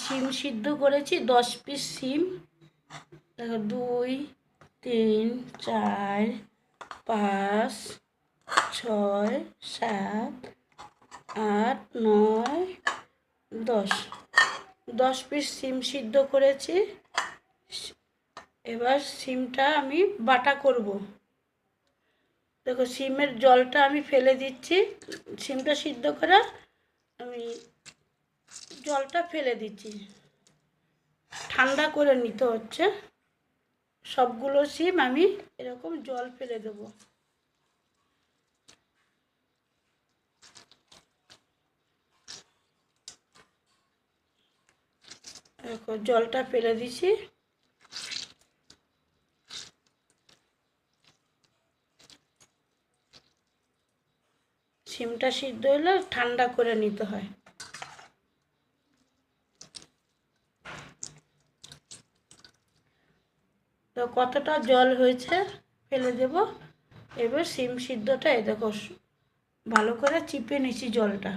সিম সিদ্ধ করেছি 10 পিস সিম। দেখো 2 3 4 5 6 7 8 9 10 পিস সিম সিদ্ধ করেছি। এবার সিমটা আমি বাটা করব। দেখো সিমের জলটা আমি ফেলে দিচ্ছি, সিমটা সিদ্ধ করে আমি জলটা ফেলে দিচ্ছি, ঠান্ডা করে নিতে হচ্ছে। সবগুলো সিম আমি এরকম জল ফেলে দেবো। দেখো জলটা ফেলে দিছি। সিমটা সিদ্ধ হলে ঠান্ডা করে নিতে হয়। তো কতটা জল হয়েছে ফেলে দেব। এবার সিম সিদ্ধটা এই দেখো ভালো করে চিপে নিছি, জলটা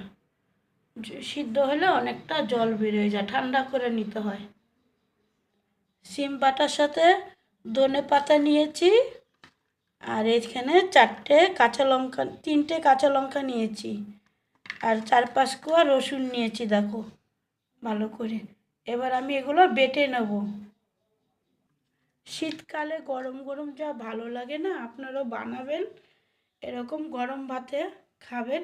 সিদ্ধ হলে অনেকটা জল বেরিয়ে যায়, ঠান্ডা করে নিতে হয়। সিম বাটার সাথে ধনে পাতা নিয়েছি, আর এখানে 4টে কাঁচা লঙ্কা, 3টে কাঁচা লঙ্কা নিয়েছি, আর 4-5 কোয়া রসুন নিয়েছি। দেখো ভালো করে এবার আমি এগুলো বেটে নেব। শীতকালে গরম গরম যা ভালো লাগে না, আপনারাও বানাবেন, এরকম গরম ভাতে খাবেন।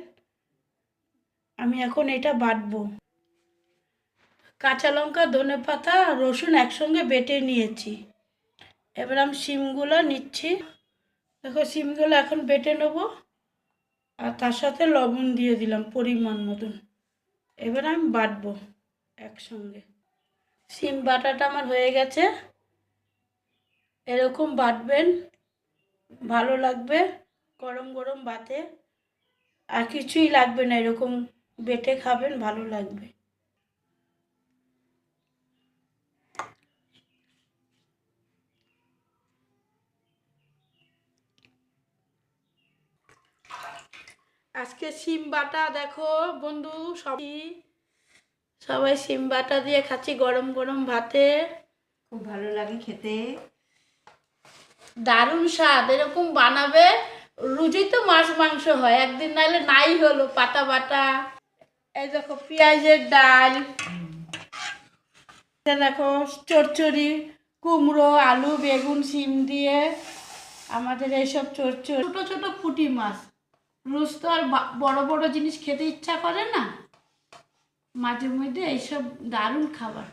আমি এখন এটা বাটবো। কাঁচা লঙ্কা, ধনে পাতা, রসুন একসঙ্গে বেটে নিয়েছি। এবার আমি সিমগুলো নিচ্ছি। দেখো সিমগুলো এখন বেটে নেব, আর তার সাথে লবণ দিয়ে দিলাম পরিমাণ মতন। এবার আমি বাটবো একসঙ্গে। সিম বাটাটা আমার হয়ে গেছে। এরকম বাটবেন, ভালো লাগবে গরম গরম ভাতে, আর কিছুই লাগবে না, এরকম বেটে খাবেন ভালো লাগবে। আজকে সিম বাটা দেখো বন্ধু, সবাই সিম বাটা দিয়ে খাচ্ছি গরম গরম ভাতে, খুব ভালো লাগে খেতে, দারুণ স্বাদ। এরকম বানাবে, রুজি তো মাছ মাংস হয়, একদিন নাইলে নাই হলো পাতা বাটা। এই দেখো পেঁয়াজের ডাল, দেখো চচ্চড়ি, কুমড়ো, আলু, বেগুন, সিম দিয়ে আমাদের এইসব চচ্চড়ি। ছোটো ছোটো পুঁটি মাছ, রোজ তো আর বড় বড় জিনিস খেতে ইচ্ছা করে না, মাঝে মধ্যে এইসব দারুণ খাবার।